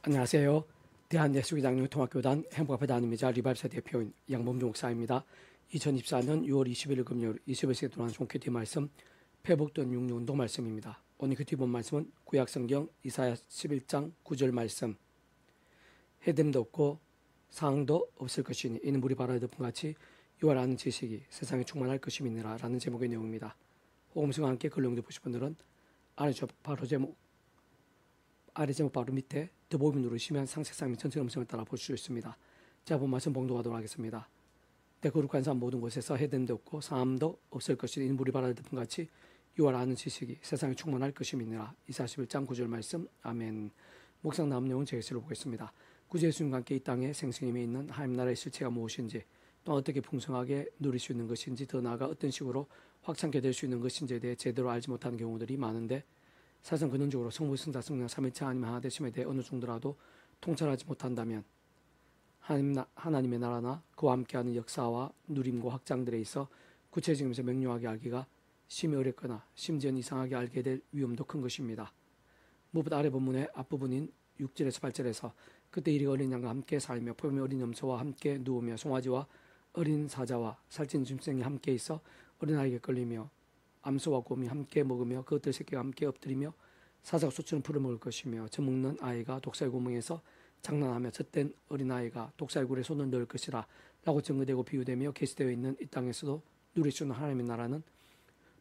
안녕하세요. 대한예수기장로통합교단 행복합회단임이자 리발사 대표인 양범주 목사입니다. 2024년 6월 21일 금요일 21시에 들어간 종큐티 말씀 회복된 육류운동 말씀입니다. 오늘 큐티 본 말씀은 구약성경 이사야 11장 9절 말씀. 해됨도 없고 상황도 없을 것이니 이는 물이 바다에 덮은 같이 이와 아는 지식이 세상에 충만할 것임이니라 라는 제목의 내용입니다. 복음성과 함께 글 용도 보실 분들은 아래 제목 바로 밑에 더보기 누르시면 상세상 및 전체 음성을 따라 보실 수 있습니다. 자, 본 말씀 봉독하도록 하겠습니다. 내 거룩한 삶 모든 곳에서 해됨도 없고 상함도 없을 것이니 이는 물이 바다에 덮은 같이 이와 아는 지식이 세상에 충만할 것임이니라. 이사야 11장 9절 말씀. 아멘. 묵상 나온 내용은 제시로 보겠습니다. 구주 예수님과 함께 이 땅에 생생함에 있는 하나님 나라의 실체가 무엇인지, 또 어떻게 풍성하게 누릴 수 있는 것인지, 더 나아가 어떤 식으로 확장케 될 수 있는 것인지에 대해 제대로 알지 못하는 경우들이 많은데, 사실 근원적으로 성부, 성자, 성령, 삼위체 하나님 하나 되심에 대해 어느 정도라도 통찰하지 못한다면 하나님의 나라나 그와 함께하는 역사와 누림과 확장들에 있어 구체적이면서 명료하게 알기가 심히 어렵거나 심지어는 이상하게 알게 될 위험도 큰 것입니다. 무엇보다 아래 본문의 앞부분인 6절에서 8절에서 그때 이리 어린 양과 함께 살며 포함의 어린 염소와 함께 누우며 송아지와 어린 사자와 살찐 짐승이 함께 있어 어린아이에게 끌리며 암소와 곰이 함께 먹으며 그것들 새끼가 함께 엎드리며 사자가 소처럼 풀어먹을 것이며 젖 먹는 아이가 독살 구멍에서 장난하며 젖된 어린아이가 독살굴에 손을 넣을 것이라 라고 증거되고 비유되며 계시되어 있는 이 땅에서도 누릴 수 있는 하나님의 나라는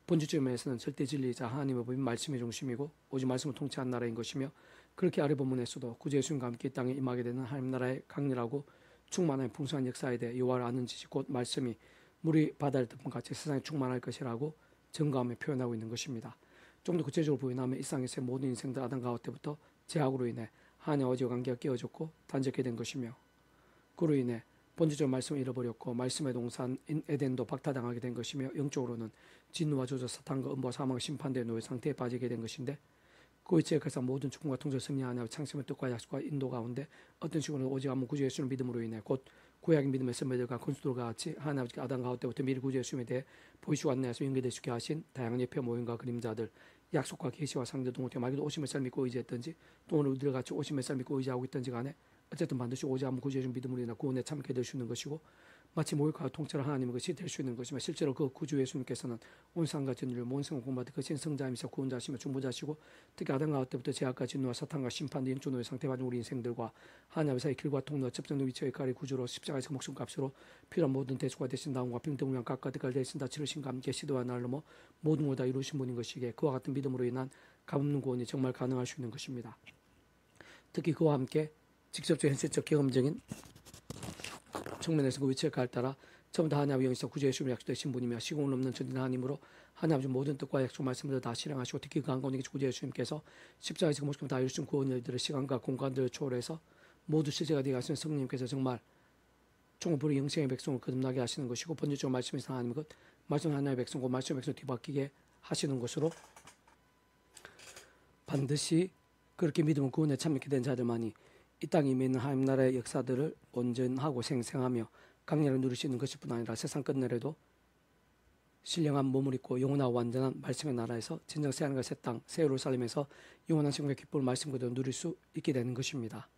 본질적인 면에서는 절대 진리이자 하나님의 법인 말씀의 중심이고 오직 말씀을 통치한 나라인 것이며, 그렇게 아래 본문에서도 구주 예수님과 함께 이 땅에 임하게 되는 하나님 나라의 강렬하고 충만한 풍성한 역사에 대해 여호와를 아는 지식 곧 말씀이 물이 바다를 덮은 같이 세상에 충만할 것이라고 증거하며 표현하고 있는 것입니다. 좀 더 구체적으로 부인하면 이 땅에서의 모든 인생들 아담과 하와 때부터 죄악으로 인해 하나님과 아버지와 관계가 깨어졌고 단절케 된 것이며, 그로 인해 본질적 말씀을 잃어버렸고 말씀의 동산인 에덴도 박탈당하게 된 것이며, 영적으로는 진노와 저주, 사탄과 음부와 사망과 심판대의 노예 상태에 빠지게 된 것인데, 그 이치에 그래서 모든 축복과 통제를 승리하냐 창심의 뜻과 약속과 인도 가운데 어떤 식으로 오직 한번 구주 예수를 믿음으로 인해 곧 구약의 믿음의 선배들과 건수들과 같이 하나님 아버지가 아담과 하와 때부터 미리 구주 예수님에 대해 보이시고 안내하시고 연결되시게 하신 다양한 예표 모임과 그림자들, 약속과 계시와 상대 등 어떻게 말기도 오심의 쌀 믿고 의지했던지, 또 오늘 우리들 같이 오심의 쌀 믿고 의지하고 있던지 간에 어쨌든 반드시 오직 한번 구주 예수 믿음으로 인해 구원에 참게 될 수 있는 것이고, 마치 모욕과 통찰을 하나님의 것이 될 수 있는 것이며, 실제로 그 구주 예수님께서는 온 세상과 진리를 모든 공부받은 그 신성자이면서 구원자시며 중보자시고, 특히 아담과 하와 때부터 죄악과 진노와 사탄과 심판된 인조노의 상태에 받은 우리 인생들과 하나님 사이의 길과 통로 접점의 위치의 역할의 구주로 십자가에서 목숨값으로 필요한 모든 대수가 되신 다음과 평등한 각과 뜻까지 되신 다 치르신과 함께 시도와 날 넘어 모든 걸 다 이루신 분인 것이기에 그와 같은 믿음으로 인한 값없는 구원이 정말 가능할 수 있는 것입니다. 특히 그와 함께 직접적 현실적 경험적인 측면에서 그 위치의 가를 따라 처음부터 하나님의 영에서 구주 예수님을 약속되신 분이며 시공을 넘는 전진 하나님으로 하나님 모든 뜻과 약속 말씀을 다 실행하시고, 특히 그 한가운데 구주 예수님께서 십자가에서 모습을 다 이루신 구원 일들을 시간과 공간들을 초월해서 모두 실제가 되게 하시는 성령님께서 정말 총불의 영생의 백성을 거듭나게 하시는 것이고, 본질적으로 말씀에서 하나님의 것, 말씀 하나님의 백성, 그 말씀의 백성 뒤바뀌게 하시는 것으로 반드시 그렇게 믿음을 구원에 참여하게 된 자들만이 이 땅에 임해 있는 하나님 나라의 역사들을 온전하고 생생하며 강렬하게 누릴 수 있는 것일 뿐 아니라 세상 끝내려도 신령한 몸을 입고 영원하고 완전한 말씀의 나라에서 진정 새 하늘과 새 땅, 새 예루살렘에서 영원한 생명의 기쁨을 말씀 그대로 누릴 수 있게 되는 것입니다.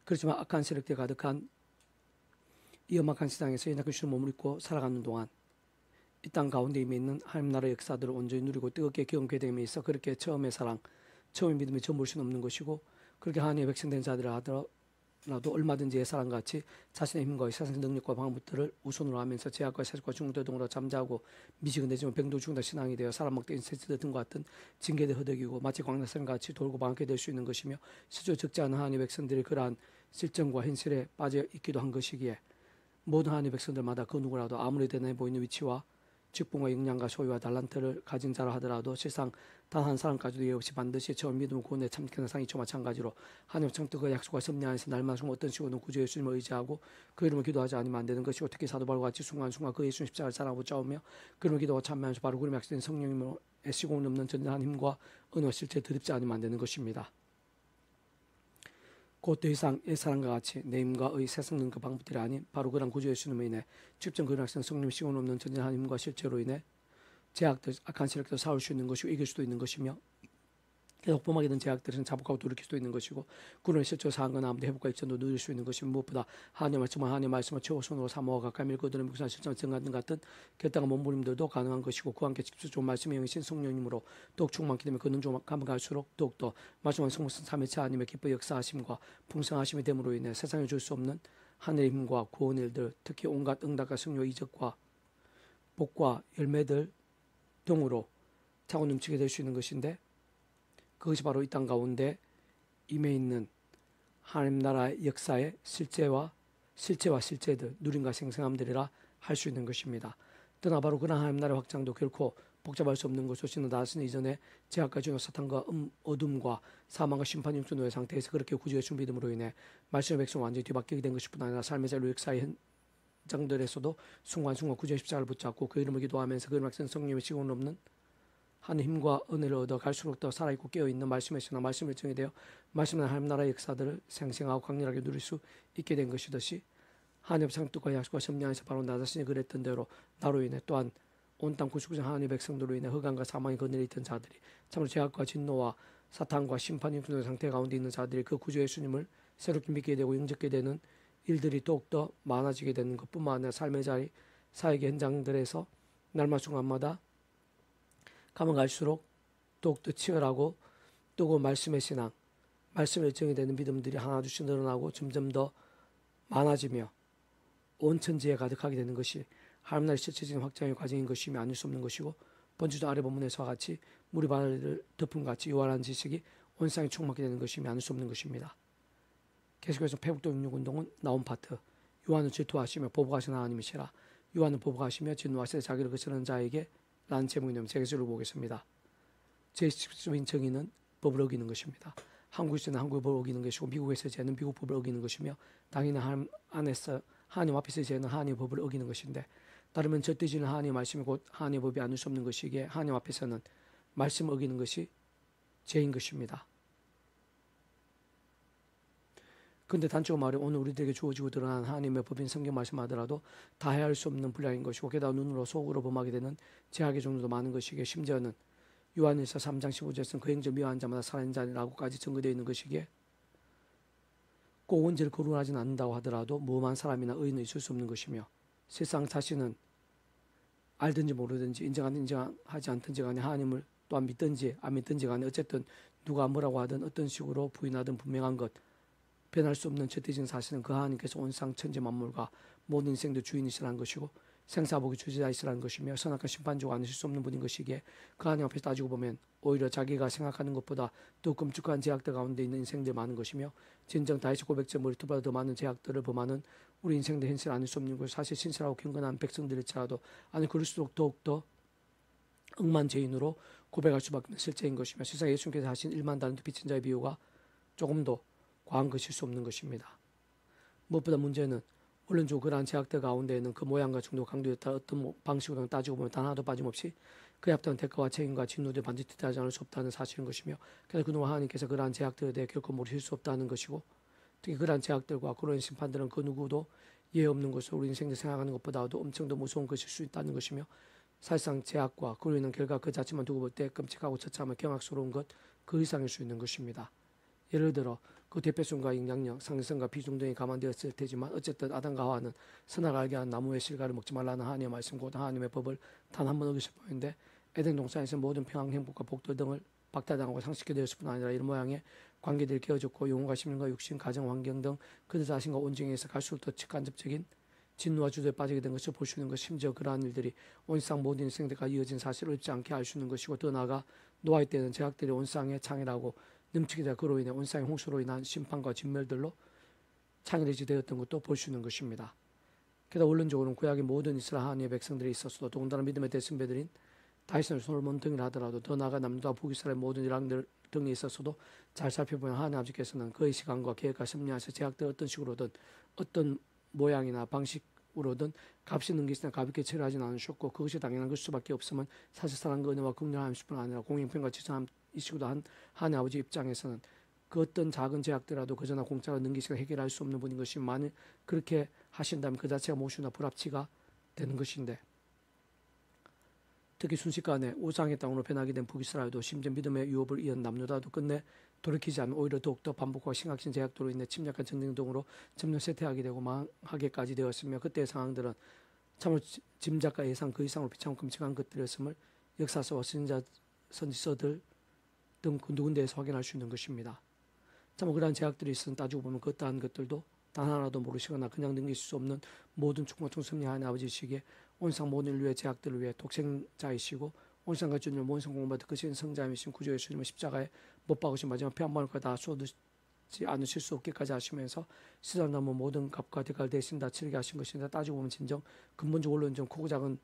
그렇지만 악한 세력들이 가득한 이 험악한 세상에서 연약한 주는 몸을 입고 살아가는 동안 이 땅 가운데 임해 있는 하나님 나라의 역사들을 온전히 누리고 뜨겁게 경험하게 됨에 있어 그렇게 처음의 사랑, 처음의 믿음이 전부일 수는 없는 것이고, 그렇게 하나님의 백성된 자들을 하더라도 얼마든지 옛사람같이 자신의 힘과 세상의 능력과 방법들을 우선으로 하면서 제약과 세속과 중도 등으로 잠자고 미식은 되지만 병도 죽는다 신앙이 되어 사람 먹되 인센스 등과 같은 징계대 허덕이고 마치 광야산같이 돌고 방황하게 될 수 있는 것이며, 실제로 적지 않은 하나님의 백성들이 그러한 실정과 현실에 빠져 있기도 한 것이기에 모든 하나님의 백성들마다 그 누구라도 아무리 대단해 보이는 위치와 직분과 역량과 소유와 달란트를 가진 자라 하더라도 실상 단 한 사람까지도 예외 없이 반드시 처음 믿음 구원에 참여하는 상이처 마찬가지로 하나님의 창뜻과 약속과 섭리 안에서 날마다 숨 어떤 식으로든 구주 예수님을 의지하고 그 이름을 기도하지 않으면 안 되는 것이고, 특히 사도 바울과 같이 순간순간 그 예수님 십자가를 사랑하고 싸우며 그 이름을 기도하고 참여하면서 바로 그 이름에 약속된 성령님의 시공을 넘는 전진한 힘과 은혜와 실제 드립지 않으면 안 되는 것입니다. 곧 더 이상 옛사람과 같이 내 힘과 의 세상 그 방법들이 아닌 바로 그런 구주 예수님으로 인해 직접 그 학생 성령 시공 없는 전진한 힘과 실제로 인해 제약들, 악한 세력도 싸울 수 있는 것이고 이길 수도 있는 것이며, 계속 범하게 된 제약들은 자복하고 돌이킬 수도 있는 것이고 구원의 실조 사한거나 아무도 회복과 입전도 누릴 수 있는 것이면 무엇보다 하나님의 말씀을 최우선으로 삼아와 가까이 밀고드는 묵상 실천 증가등 같은 결단과 몸부림들도 가능한 것이고 그와 함께 직접적으로 말씀의 영이신 성령님으로 더욱 충만하기 때문에 그는 좀 가면 갈수록 더욱더 말씀과 성무슨 삼위체 하나님의 기뻐 역사하심과 풍성하심이 됨으로 인해 세상에 줄 수 없는 하늘의 힘과 구원의 일들, 특히 온갖 응답과 승려 이적과 복과 열매들 등으로 차고 넘치게 될 수 있는 것인데 그것이 바로 이 땅 가운데 임해 있는 하나님 나라의 역사의 실체와 실제들, 누림과 생생함들이라 할 수 있는 것입니다. 떠나 바로 그런 하나님 나라의 확장도 결코 복잡할 수 없는 것으로 신은 나으신 이전에 제약과 진노 사탄과 어둠과 사망과 심판 영존노의 상태에서 그렇게 구주의 준비됨으로 인해 말씀의 백성 완전히 뒤바뀌게 된 것뿐 아니라 삶의 자유 역사의 현장들에서도 순간순간 구주의 십자가를 붙잡고 그 이름을 기도하면서 그 이름을 성령의 시공을 없는 하는 힘과 은혜를 얻어 갈수록 더 살아있고 깨어있는 말씀의 신앙, 말씀을 정의되어 말씀의 하나님 나라의 역사들을 생생하고 강렬하게 누릴 수 있게 된 것이듯이 하나님의 상뜻과 약속과 섭리 안에서 바로 나 자신이 그랬던 대로 나로 인해 또한 온 땅 구속자 하나님의 백성들로 인해 흑암과 사망이 거느려 있던 자들이 참으로 죄악과 진노와 사탄과 심판이 힘든 상태 가운데 있는 자들이 그 구주 예수님을 새롭게 믿게 되고 영접게 되는 일들이 더욱더 많아지게 되는 것뿐만 아니라 삶의 자리, 사역의 현장들에서 날마다 순간마다 가면 갈수록 더욱더 치열하고 뜨거운 말씀의 신앙, 말씀의 정이 되는 믿음들이 하나둘씩 늘어나고 점점 더 많아지며 온 천지에 가득하게 되는 것이 하나님 나라의 실체적인 확장의 과정인 것이며 아닐 수 없는 것이고 번주도 아래 본문에서와 같이 물이 바다를 덮은 같이 요한한 지식이 온 세상에 충만하게 되는 것이며 아닐 수 없는 것입니다. 계속해서 패북도 66운동은 나온 파트 요한은 질투하시며 보복하시는 하나님이시라 요한은 보복하시며 진노하시되 자기를 거스르는 자에게 라는 제목이 되면 제기술을 보겠습니다. 제10수인 정의는 법을 어기는 것입니다. 한국에서는 한국의 법을 어기는 것이고 미국에서 죄는 미국 법을 어기는 것이며 당연히 하나님 앞에서 죄는 하나님의 법을 어기는 것인데 따르면 절대지는 하나님의 말씀이 곧 하나님의 법이 아닐 수 없는 것이기에 하나님 앞에서는 말씀을 어기는 것이 죄인 것입니다. 그런데 단적으로 말해 오늘 우리들에게 주어지고 드러난 하나님의 법인 성경 말씀하더라도 다 헤아릴 수 없는 분량인 것이고 게다가 눈으로 속으로 범하게 되는 제약의 정도도 많은 것이기에 심지어는 요한일서 3장 15절에서는 그 행적 미워한 자마다 살아있는 자라고까지 증거되어 있는 것이기에 꼭 원죄를 거론하지는 않는다고 하더라도 무엄한 사람이나 의인은 있을 수 없는 것이며 세상 자신은 알든지 모르든지 인정하지 않든지 간에 하나님을 또한 믿든지 안 믿든지 간에 어쨌든 누가 뭐라고 하든 어떤 식으로 부인하든 분명한 것 변할 수 없는 절대적인 사실은 그 하나님께서 온 세상 천지 만물과 모든 인생도 주인이시라는 것이고 생사복의 주재자이시라는 것이며 선악과 심판주가 아니실 수 없는 분인 것이기에 그 하나님 앞에서 따지고 보면 오히려 자기가 생각하는 것보다 더 끔찍한 제약들 가운데 있는 인생들이 많은 것이며 진정 다윗의 고백제 머리투보다 더 많은 제약들을 범하는 우리 인생들 현실 아닐 수 없는 것 사실 신실하고 경건한 백성들일지라도 아니 그럴수록 더욱더 억만죄인으로 고백할 수밖에 없는 실제인 것이며 세상에 예수님께서 하신 1만 달란트 빚진 자의 비유가 조금도 과한 것일 수 없는 것입니다. 무엇보다 문제는 물론적으로 그러한 제약들 가운데에는 그 모양과 정도 강도에 따라 어떤 방식으로 따지고 보면 단 하나도 빠짐없이 그에 합당한 대가와 책임과 진노를 반드시 뒤따르지 않을 수 없다는 사실인 것이며 그래서 그동안 하나님께서 그러한 제약들에 대해 결코 모르실 수 없다는 것이고 특히 그러한 제약들과 그런 심판들은 그 누구도 예외 없는 것으로 우리 인생들 생각하는 것보다도 엄청 더 무서운 것일 수 있다는 것이며 사실상 제약과 그로 인한 결과 그 자체만 두고 볼 때 끔찍하고 처참한 경악스러운 것 그 이상일 수 있는 것입니다. 예를 들어 그 대표성과 영향력, 상승성과 비중 등이 감안되었을 테지만 어쨌든 아담과 하와는 선악을 알게 한 나무의 실과를 먹지 말라는 하나님의 말씀 곧 하나님의 법을 단 한 번 어겼을 뿐인데 에덴 동산에서 모든 평안, 행복과 복들 등을 박탈당하고 상실케 되었을 뿐 아니라 이런 모양의 관계들이 깨어졌고 영혼과 심령과 육신, 가정, 환경 등 그들 자신과 온정에서 갈수록 더 직간접적인 진노와 주도에 빠지게 된 것을 볼 수 있는 것 심지어 그러한 일들이 온 세상 모든 인생들과 이어진 사실을 잊지 않게 알 수 있는 것이고 더 나아가 노아의 때는 제약들이 온 세상의 창이라고 넘치게 되어 그로 인해 온 세상의 홍수로 인한 심판과 진멸들로 창일해지 되었던 것도 볼 수 있는 것입니다. 게다가 원론적으로는 구약의 모든 이스라엘 하나님의 백성들이 있었어도 더군다나 믿음의 대선배들인 다윗은 솔로몬 등이라 하더라도 더 나아가 남유다 북이스라엘 모든 이랑들 등이 있었어도 잘 살펴보면 하나님 아버지께서는 그의 시간과 계획과 섭리하셔 제약들 어떤 식으로든 어떤 모양이나 방식으로든 값이 넘기시나 가볍게 처리하지는 않으셨고 그것이 당연한 것 수밖에 없으면 사실 사랑과 은혜와 긍휼함일 뿐 아니라 공평과 지성함이시기도 한 하나님 아버지 입장에서는 그 어떤 작은 제약들라도 그저나 공짜로 넘기시고 해결할 수 없는 분인 것이 만일 그렇게 하신다면 그 자체가 무엇이나 불합치가 되는 것인데 특히 순식간에 우상의 땅으로 변하게 된 북이스라엘도 심지어 믿음의 유업을 이은 남유다도 끝내 돌이키지 않으면 오히려 더욱더 반복하고 심각한 제약도로 인해 침략한 전쟁 등으로 점점 쇠퇴하게 되고 망하게까지 되었으며 그때의 상황들은 참으로 짐작과 예상 그 이상으로 비참하고 끔찍한 것들이었음을 역사서와 선지서들 등 군데군데에서 확인할 수 있는 것입니다. 참으로 그러한 제약들이 있으면 따지고 보면 그 어떠한 것들도 단 하나도 모르시거나 그냥 넘길 수 없는 모든 충만총 승리하는 아버지시기에 온상 모든 인류의 제약들을 위해 독생자이시고 온상과 주님을 모든 공부받아 크신 성자이신 구주 예수님을 십자가에 못 박으신 마지막 피 한 방울까지 다 쏟지 않으실 수 없게까지 하시면서 시선 넘은 모든 값과 대가를 대신 다 치르게 하신 것인데 따지고 보면 진정 근본적으로 원론 크고 작은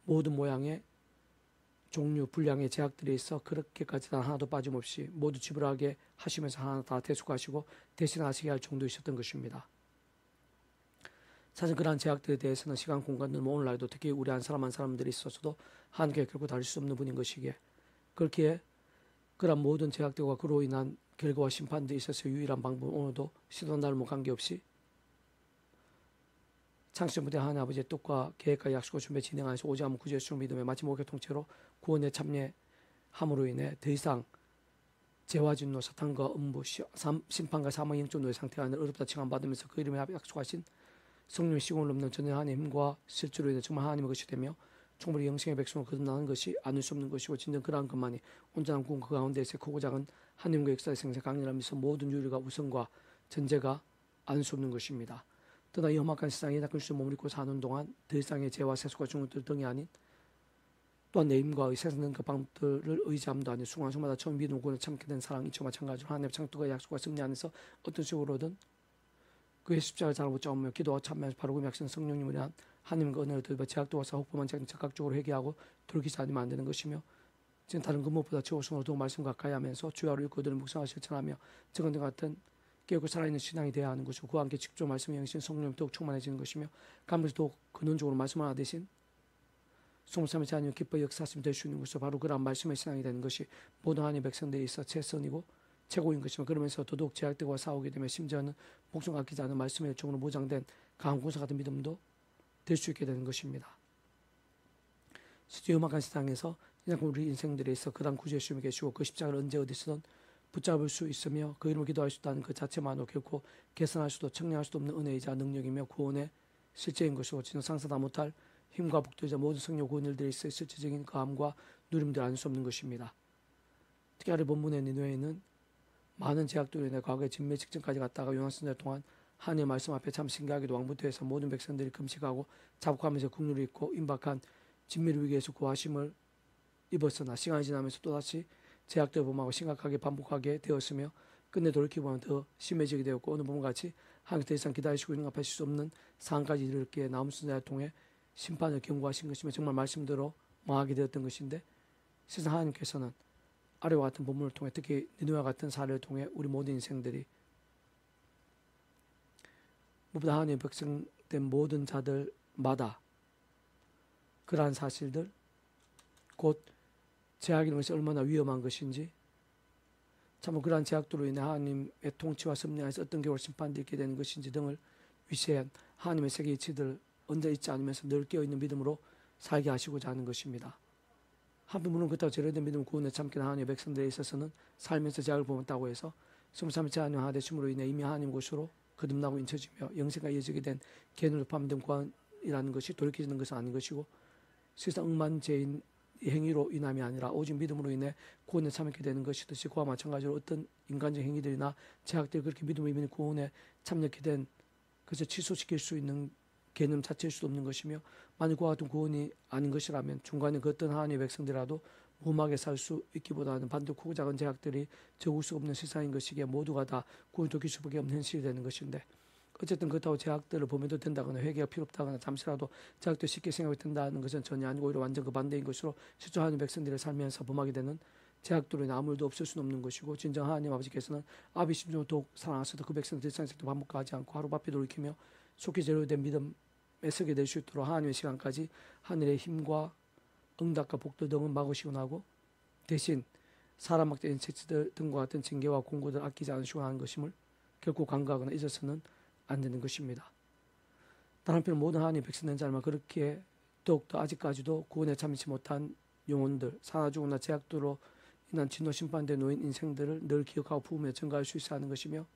모든 모양의 종류 분량의 제약들이 있어 그렇게까지 단 하나도 빠짐없이 모두 지불하게 하시면서 하나 다 대속하시고 대신하시게 할 정도이셨던 것입니다. 사실 그러한 제약들에 대해서는 시간 공간 등 오늘날도 특히 우리 한 사람 한 사람들이 있어서도 하나님께 결코 다를 수 없는 분인 것이기에 그렇기에 그러한 모든 제약들과 그로 인한 결과와 심판들이 있어서 유일한 방법은 오늘도 시도 날모 관계없이 창세부터 하나님 아버지의 뜻과 계획과 약속을 준비 진행하여서 오직 한번 구주 예수를 믿음에 마치 목의 통째로 구원에 참여함으로 인해 더 이상 죄와 진노 사탄과 음부 심판과 사망의 영적 상태가 아닌 어렵다 칭함받으면서 그 이름에 약속하신 성령의 시공을 넘는 전혀 하나님의 힘과 실제로 인해 정말 하나님의 것이 되며 충분히 영생의 백성을 거듭나는 것이 아닐 수 없는 것이고 진정 그러한 것만이 온전한 구원 그 가운데에서 크고 작은 하나님과 역사의 생생 강렬하면서 모든 유리가 우선과 전제가 아닐 수 없는 것입니다. 또한 이 험악한 세상에 낙한 주의 몸을 입고 사는 동안 더 이상의 죄와 세속과 중국들 등이 아닌 또한 내 힘과 세상 등 그 방법들을 의지함도 아닌 순간순간마다 처음 믿음 구원을 참게 된 사랑 이처 마찬가지로 하나님의 창조가 약속과 승리 안에서 어떤 식으로든 그의 십자가를 잘 붙잡으며 기도와 참여하면서 바로 그 약속은 성령님을 위한 하나님과 은혜를 더입어 제약도와 사혹법만 적극적으로 회개하고 돌이키지 않으면 안 되는 것이며 지금 다른 그 무엇보다 최우선으로 더욱 말씀 가까이 하면서 주야를 읽고 그들을 묵상하여 실천하며 저건 등 같은 깨우고 살아있는 신앙이 되어야 하는 것이고 그와 함께 직접 말씀의 영신 성령님 더욱 충만해지는 것이며 가면서 더욱 근원적으로 말씀 하나 대신 성삼의 자녀 기뻐 역사하시면 될 수 있는 것이고 바로 그러한 말씀의 신앙이 되는 것이 모든 하나님의 백성들에 있어 최선이고 최고인 것이며 그러면서 더더욱 제약들과 싸우게 되며 심지어는 목숨 아끼지 않은 말씀의 열정으로 무장된 강한 군사 같은 믿음도 될 수 있게 되는 것입니다. 실제 험악한 세상에서 우리 인생들에 있어 그다음 구주 예수님이 계시고 그 십자가를 언제 어디서든 붙잡을 수 있으며 그 이름을 기도할 수 있다는 그 자체만으로 결코 개선할 수도 청량할 수도 없는 은혜이자 능력이며 구원의 실제인 것이고 진짜 상상다 못할 힘과 복도이자 모든 성령 구원 일들에 있어 실질적인 거함과 누림들 알 수 없는 것입니다. 특히 아래 본문의 니느웨는 많은 제약들로 인해 과거에 진멸 직전까지 갔다가 요나선대 동안 하나님의 말씀 앞에 참 신기하게도 왕부터해서 모든 백성들이 금식하고 자복하면서 국률을 잊고 임박한 진멸 위기에서 구하심을 입었으나 시간이 지나면서 또다시 제약들 범하고 심각하게 반복하게 되었으며 끝내 돌이키보면 더 심해지게 되었고 오늘 본문같이 하나님 더 이상 기다리시고 응답하실 수 없는 상황까지 이르기에 남은 순자를 통해 심판을 경고하신 것이며 정말 말씀대로 망하게 되었던 것인데 세상 하나님께서는 아래와 같은 본문을 통해 특히 니느웨와 같은 사례를 통해 우리 모든 인생들이 무엇보다 하나님의 백성된 모든 자들마다 그러한 사실들 곧 제약이라는 것이 얼마나 위험한 것인지 참 그러한 제약들로 인해 하나님의 통치와 섭리 안에서 어떤 결과 심판이 있게 되는 것인지 등을 위시한 하나님의 세계 이치들 언제 잊지 않으면서 늘 깨어있는 믿음으로 살게 하시고자 하는 것입니다. 한편 물론 그렇다고 제대로 믿음 구원에 참기는 하나님의 백성들에 있어서는 살면서 제약을 범했다고 해서 23일째 하나님 하나 되심으로 인해 이미 하나님 곳으로 거듭나고 인쳐지며 영생과 이어지게 된 개인으로 포함된 구원이라는 것이 돌이키는 것은 아닌 것이고 세상 억만죄인 행위로 인함이 아니라 오직 믿음으로 인해 구원에 참여하게 되는 것이듯이 그와 마찬가지로 어떤 인간적 행위들이나 제약들이 그렇게 믿음으로 인해 구원에 참여하게 된 그저 취소시킬 수 있는 개념 자체일 수도 없는 것이며 만일 그와 같은 구원이 아닌 것이라면 중간에 그 어떤 하나님의 백성들이라도 무험하게 살 수 있기보다는 반드시 크고 작은 제약들이 적을 수 없는 세상인 것이기에 모두가 다 구원을 돕길 수밖에 없는 현실이 되는 것인데 어쨌든 그렇다고 제약들을 보면도 된다거나 회개가 필요 없다거나 잠시라도 제약도 쉽게 생각이 된다는 것은 전혀 아니고 오히려 완전 그 반대인 것으로 실제 하나님 백성들을 살면서 범하게 되는 제약들로 인해 아무 일도 없을 수는 없는 것이고 진정 하나님 아버지께서는 아비 심정을 더욱 사랑하셔서 그 백성들 세상에서도 반복하지 않고 하루바삐 돌이키며 속히 제로된 믿음에 서게 될 수 있도록 하나님의 시간까지 하늘의 힘과 응답과 복도 등은 막으시고 나고 대신 사람 막대인 체치들 등과 같은 징계와 공고들 아끼지 않으시고 하는 것임을 결코 간과하거나 잊어서는 안 되는 것입니다. 다른 한편 모든 하나님의 백성된 자만 그렇게 더욱더 아직까지도 구원에 참여치 못한 영혼들, 사나죽음나 제약도로 인한 진노 심판대 놓인 인생들을 늘 기억하고 부으며 증가할 수 있어야 하는 것이며,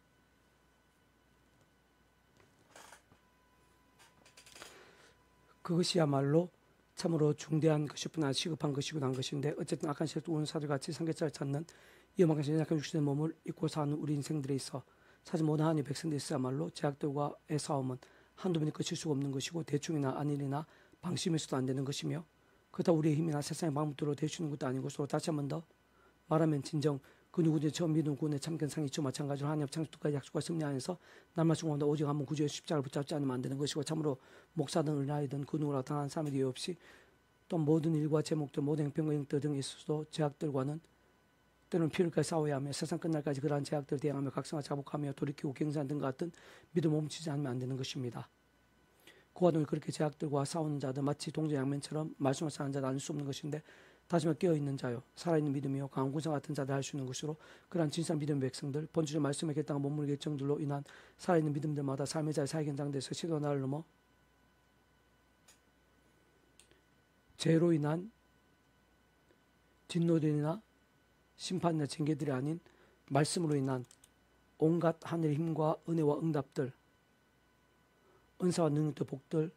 그것이야말로 참으로 중대한 것이구나, 시급한 것이구나 한 것인데, 어쨌든 악한 세력도 운사들같이 삼겹살을 찾는 위험한 것이 연약한 육신의 몸을 입고 사는 우리 인생들에 있어 사실 모든 하나님의 백성들이 있어야말로 제약들과의 싸움은 한두 번에 끝일 수가 없는 것이고, 대충이나 안일이나 방심해서도 안 되는 것이며, 그렇다고 우리의 힘이나 세상의 방법대로 되시는 것도 아닌 것으로, 다시 한 번 더 말하면 진정 그 누구든지 처음 믿은 구원의 참견 상이죠 마찬가지로 하나님 창조까지 약속과 승리 안에서 날마다 중간다 오직 한번 구주의 십자가를 붙잡지 않으면 안 되는 것이고, 참으로 목사든 은하이든 그 누구라 당한 사람이 되어 없이 또 모든 일과 제목들 모든 행편과 형들 등에 있어서도 제약들과는 때로는 피흘까지 싸워야 하며 세상 끝날까지 그러한 제약들을 대항하며 각성하 자복하며 돌이키고 경산 등과 같은 믿음 멈추지 않으면 안 되는 것입니다. 그와 동일 그렇게 제약들과 싸우는 자들 마치 동전양면처럼 말씀을 사는 자들 아닐 수 없는 것인데, 다시마 깨어있는 자요 살아있는 믿음이요 강한 군사 같은 자들 할 수 있는 것으로, 그러한 진실한 믿음의 백성들 본주의 말씀의 결단과 몸물 결정들로 인한 살아있는 믿음들마다 삶의 자리 사회 현장에서 시도가 나를 넘어 죄로 인한 진노들이나 심판이나 징계들이 아닌 말씀으로 인한 온갖 하늘의 힘과 은혜와 응답들, 은사와 능력들, 복들,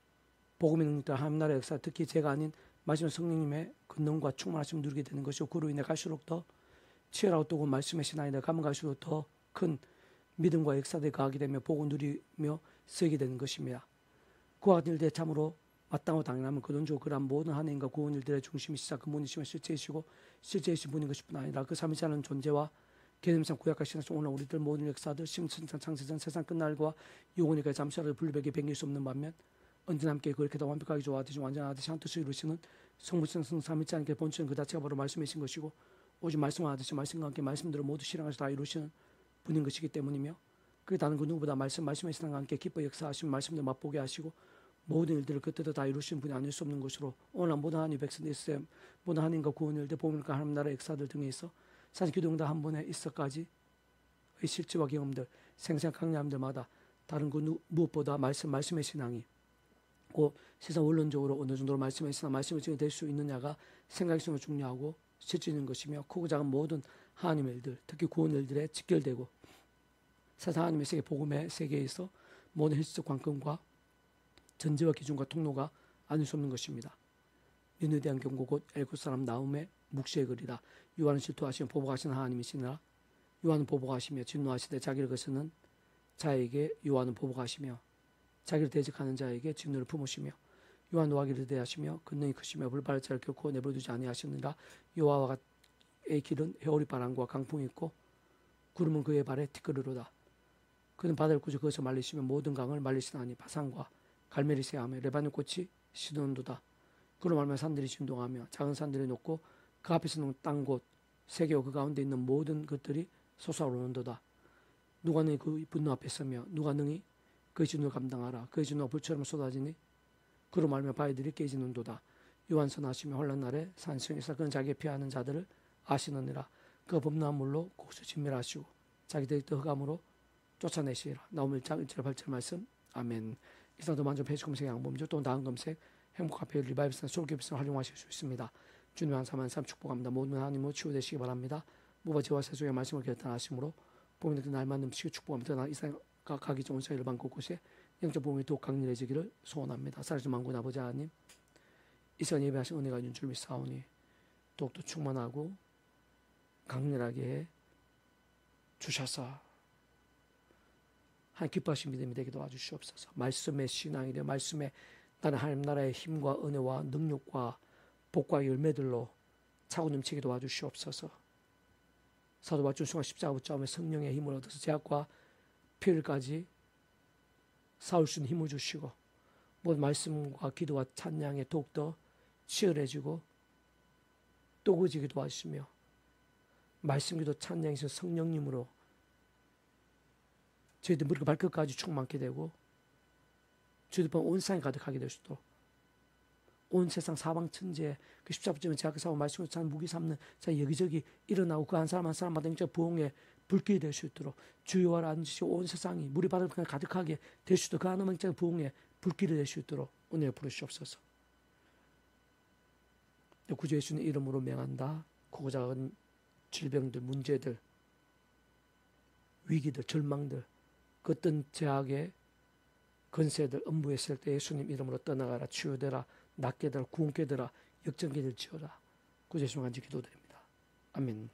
복음의 능력들, 하나님 나라의 역사, 특히 제가 아닌 말씀 성령님의 근능과 충만하심을 누리게 되는 것이고, 그로 인해 갈수록 더 치열하고 뜨거운 말씀의 신앙이다 가면 갈수록 더 큰 믿음과 역사들이 가하게 되며 복을 누리며 쓰이게 되는 것입니다. 그와 같은 일들에 참으로 마땅하고 당연하면 근원적으로 그러한 모든 하나님과 구원 일들의 중심이시자 근본이시며 실제이신 분인 것일 뿐 아니라 그 삼위지 않은 존재와 개념상 구약하시는 오늘 우리들 모든 역사들 심천상 창세전 세상 끝날과 영원히까지 잠시라도 분리되게 변길 수 없는 반면 언제나 함께 그렇게 더 완벽하게 좋아하듯이 완전하듯이 한 뜻을 이루시는 성부성 삼위지 않게 본체는 그 자체가 바로 말씀이신 것이고, 오직 말씀하듯이 말씀과 함께 말씀대로 모두 실행하셔서 다 이루시는 분인 것이기 때문이며, 그게 다른 그 누구보다 말씀의 신앙과 함께 기뻐 역사하시면 말씀대로 맛보게 하시고 모든 일들을 그때도 다 이루시는 분이 아닐 수 없는 것으로, 오늘 모든 하나님의 백성들 있어야 모든 하나님과 구원 일들 복음과 하나님 나라의 역사들 등에 있어 사실 기도응답 한 번에 있어까지의 실체와 경험들 생생 강림들마다 다른 그 무엇보다 말씀의 신앙이 고 세상 원론적으로 어느 정도로 말씀의 신앙 말씀의 증이 될 수 있느냐가 생각성으로 중요하고 실질적인 것이며, 크고 작은 모든 하나님의 일들 특히 구원 일들에 직결되고 세상 하나님의 세계 복음의 세계에서 모든 현실적 관건과 전제와 기준과 통로가 아닐 수 없는 것입니다. 민에 대한 경고 곧 엘고 사람 나움의 묵시의 글이다. 요한은 질투하시며 보복하시는 하나님이시니라. 요한은 보복하시며 진노하시되 자기를 거스는 자에게 요한은 보복하시며 자기를 대적하는 자에게 진노를 품으시며, 요한 노하기를 대하시며 근능이 크시며 불바를 자를 결코 내버려두지 아니하시느니라. 여호와의 길은 해오리 바람과 강풍이 있고 구름은 그의 발에 티끌으로다. 그는 바다를 꾸짖어 그것을 말리시며 모든 강을 말리시나니 바산과 갈멜이 새하며 레바논 꽃이 시드는도다. 그로 말하면 산들이 진동하며 작은 산들이 높고 그 앞에서 있는 땅곳 세계와 그 가운데 있는 모든 것들이 솟아오르는도다. 누가 능히 그 분노 앞에 서며 누가 능히 그의 진노를 감당하라. 그의 진노가 불처럼 쏟아지니 그로 말하면 바위들이 깨지는도다. 요한 선하시며 혼란 날에 산성에서 그는 자기의 피하는 자들을 아시느니라. 그 범람한 물로 곡수 진멸하시고 자기들의 흑암으로 쫓아내시리라. 나홈 1장 1절 8절 말씀. 아멘. 이상도 만족 페이지 검색 양보음주 또 다음 검색 행복카페 리바이브스나 솔기업스를 활용하실 수 있습니다. 주님의 한사만 삶 축복합니다. 모든 하나님으로 치유되시기 바랍니다. 무바지와 세속의 말씀을 결단하심으로 보면 그 날만 넘치고 축복합니다. 이상 가기 좋은 사일 방 곳곳에 영적 복음이 더욱 강렬해지기를 소원합니다. 살아계신 만군 아버지 하나님, 이 시간 예배하신 은혜가 있는 줄 믿사오니 더욱더 충만하고 강렬하게 해 주셔서 하나님 기뻐하신 믿음이 되게 도와주시옵소서. 말씀의 신앙이 되어 말씀의 나는 하나님 나라의 힘과 은혜와 능력과 복과 열매들로 차고 넘치게 도와주시옵소서. 사도와 준수가 십자가 붙잡으며 성령의 힘을 얻어서 제약과 피흘까지 싸울 수 있는 힘을 주시고 모든 말씀과 기도와 찬양에 더욱더 치열해지고 또그지게 도와주시며 말씀 기도 찬양에서 성령님으로 저희들 머리가 발끝까지 충만케 되고 저희들 온 세상에 가득하게 될 수 있도록 온 세상 사방 천지에 그 십자가 붙잡은 제약과 싸워 말씀을 참 무기 삼는 자 여기저기 일어나고 그 한 사람 한 사람마다 영적 부흥의 불길이 될 수 있도록 주여와라 앉으시고 온 세상이 물이 바다를 가득하게 될 수 있도록 그 하나님 영적 부흥의 불길이 될 수 있도록 은혜를 부르시옵소서. 구주 예수님 이름으로 명한다. 크고 작은 질병들, 문제들, 위기들, 절망들, 그 어떤 제약의 건세들 음부했을 때 예수님 이름으로 떠나가라, 치유되라, 낫게 되라, 구원게 되라, 역전게 될지어다. 구주 예수님 간절히 기도드립니다. 아멘.